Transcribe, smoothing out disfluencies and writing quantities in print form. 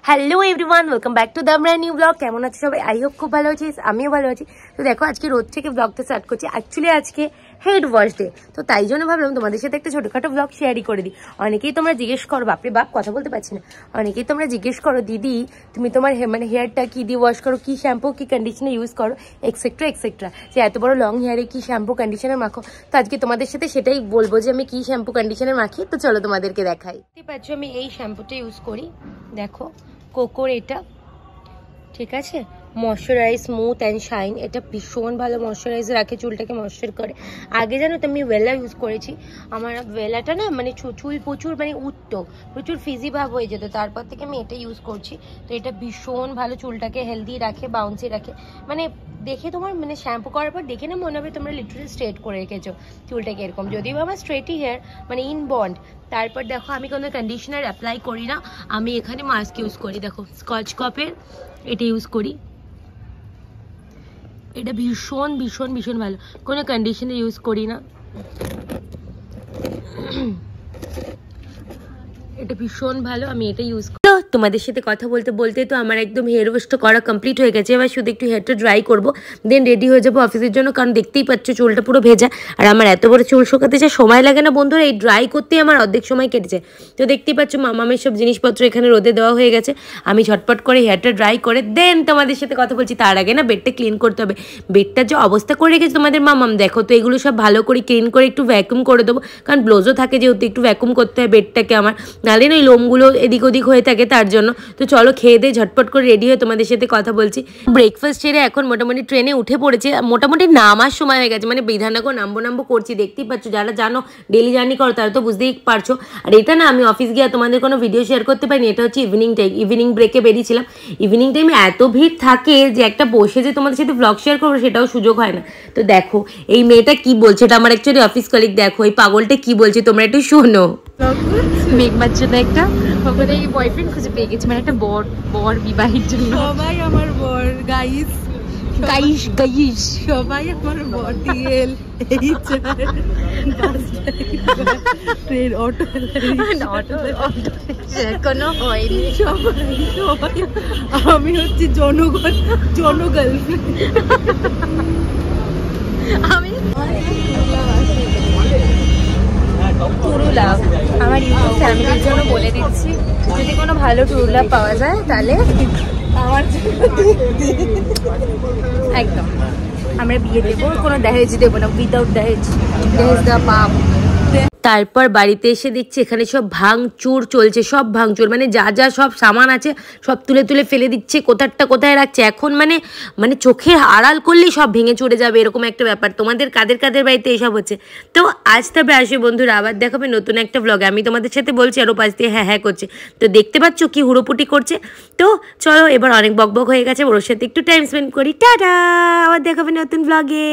Hello everyone, welcome back to the brand new blog. কেমন আছে সবাই? আই হোপ খুব ভালো আছিস, আমিও ভালো আছি। তো দেখো আজকে রোদ থেকে ব্লগটা স্টার্ট করছি। অ্যাকচুয়ালি আজকে হেড ওয়াশ ডে, তো তাই জন্য ভাবলাম তোমাদের সাথে একটা ছোটখাটো ব্লগ শেয়ারই করে দিই। অনেকেই তোমরা জিজ্ঞেস করো, বাপরে বাপ কথা বলতে পারছি না, অনেকেই তোমরা জিজ্ঞেস করো দিদি তুমি তোমার হেয়ারটা কি দিয়ে ওয়াশ করো, কি শ্যাম্পু কি কন্ডিশনার ইউজ করো, এক্সেট্রা এক্সেট্রা, যে এত বড় লং হেয়ারে কি শ্যাম্পু কন্ডিশনার মাখো। তো আজকে তোমাদের সাথে সেটাই বলবো যে আমি কি শ্যাম্পু কন্ডিশনার মাখি। তো চলো তোমাদেরকে দেখাই। দেখতে পাচ্ছ আমি এই শ্যাম্পুটা ইউজ করি, দেখো কোকোর, এটা ঠিক আছে, ময়শ্চারাইজ স্মুথ অ্যান্ড শাইন। এটা ভীষণ ভালো ময়শ্চারাইজ রাখে, চুলটাকে ময়শ্চার করে। আগে জানো তো আমি ওয়েলা ইউজ করেছি, আমার ওয়েলাটা না মানে চুল প্রচুর মানে উঠতো, প্রচুর ফিজি ভাব হয়ে যেত। তারপর থেকে আমি এটা ইউজ করছি। তো এটা ভীষণ ভালো, চুলটাকে হেলদি রাখে, বাউন্সি রাখে। মানে দেখে তোমার মানে শ্যাম্পু করার পর দেখে না মনে হবে তোমরা লিটারালি স্ট্রেট করে রেখেছো চুলটাকে এরকম, যদিও আমার স্ট্রেটই হেয়ার মানে ইন বন্ড। তারপর দেখো আমি কোনো কন্ডিশনার অ্যাপ্লাই করি না, আমি এখানে মাস্ক ইউজ করি। দেখো স্কচ কপের এটা ইউজ করি, এটা ভীষণ ভীষণ ভীষণ ভালো, কোনো কন্ডিশনার ইউজ করি না। এটা ভীষণ ভালো, আমি এটা ইউজ করি। তো তোমাদের সাথে কথা বলতে বলতে তো আমার একদম হেয়ার ওয়াশটা করা কমপ্লিট হয়ে গেছে। এবার শুধু একটু হেয়ারটা ড্রাই করবো, দেন রেডি হয়ে যাবো অফিসের জন্য। কারণ দেখতেই পাচ্ছ চুলটা পুরো ভেজা, আর আমার এত বড় চুল শুকাতে যা সময় লাগে না বন্ধুরা, এই ড্রাই করতেই আমার অর্ধেক সময় কেটেছে। তো দেখতেই পাচ্ছ মামামের সব জিনিসপত্র এখানে রোদে দেওয়া হয়ে গেছে। আমি ঝটপট করে হেয়ারটা ড্রাই করে দেন তোমাদের সাথে কথা বলছি। তার আগে না বেডটা ক্লিন করতে হবে। বেডটার যে অবস্থা করে রেখেছে তোমাদের মামাম, দেখো তো এগুলো সব ভালো করে ক্লিন করে একটু ভ্যাকুম করে দেবো। কারণ ব্লোজও থাকে যেহেতু, একটু ভ্যাকুম করতে হয় বেডটাকে আমার, নাহলে না ওই লোমগুলো এদিক ওদিক হয়ে থাকে তার জন্য। তো চলো খেয়ে দিয়ে ঝটপট করে রেডি হয়ে তোমাদের সাথে কথা বলছি। ব্রেকফাস্ট সেরে এখন মোটামুটি ট্রেনে উঠে পড়েছে, মোটামুটি নামার সময় হয়ে গেছে, মানে বিধাননগর নামবো করছি। দেখতেই পাচ্ছ, যারা জানো ডেলি জার্নি করো তারা তো বুঝতেই পারছো। আর এটা না আমি অফিস গিয়ে তোমাদের কোনো ভিডিও শেয়ার করতে পারিনি, এটা হচ্ছে ইভিনিং টাইম, ইভিনিং ব্রেকে বেরিয়েছিলাম। ইভিনিং টাইমে এত ভিড় থাকে যে একটা বসে যে তোমাদের সাথে ব্লগ শেয়ার করবো সেটাও সুযোগ হয় না। তো দেখো এই মেয়েটা কি বলছে, এটা আমার অ্যাকচুয়ালি অফিস কলিগ। দেখো এই পাগলটা কি বলছে, তোমরা একটু শোনো। মেঘ বাচ্চাটা একটা ওখানে বয়ফ্রেন্ড খুঁজে পেয়ে গেছে, মানে একটা বর বিবাহের জন্য। সবাই আমার বর, গাইস গাইস গাইস সবাই আমার বর। টিএল ট্রেন অটো এখনো হয়নি। সবাই আমি হচ্ছে জনগার্লফ্রেন্ড। আমি টুরুলাভ আমার ইউটিউব ফ্যামিলির জন্য বলে দিচ্ছি, যদি কোনো ভালো টুরুলাভ পাওয়া যায় তাহলে আমার একদম আমরা বিয়ে দেবো, কোনো দহেজ দেবো না, উইদাউট দহেজ দেওয়া পাপ। তারপর বাড়িতে এসে দেখছি এখানে সব ভাঙচুর চলছে, সব ভাঙচুর মানে যা যা সব সামান আছে সব তুলে তুলে ফেলে দিচ্ছে, কোথারটা কোথায় রাখছে। এখন মানে চোখে আড়াল করলেই সব ভেঙে চড়ে যাবে এরকম একটা ব্যাপার। তোমাদের কাদের কাদের বাড়িতে এসব হচ্ছে? তো আজ তবে আসি বন্ধুরা, আবার দেখাবে নতুন একটা ব্লগে। আমি তোমাদের সাথে বলছি আরও পাশ দিয়ে হ্যাঁ হ্যাঁ করছে, তো দেখতে পাচ্ছ কি হুড়োপুটি করছে। তো চলো এবার অনেক বকবক হয়ে গেছে, ওর সাথে একটু টাইম স্পেন্ড করি। টাটা, আবার দেখাবে নতুন ব্লগে।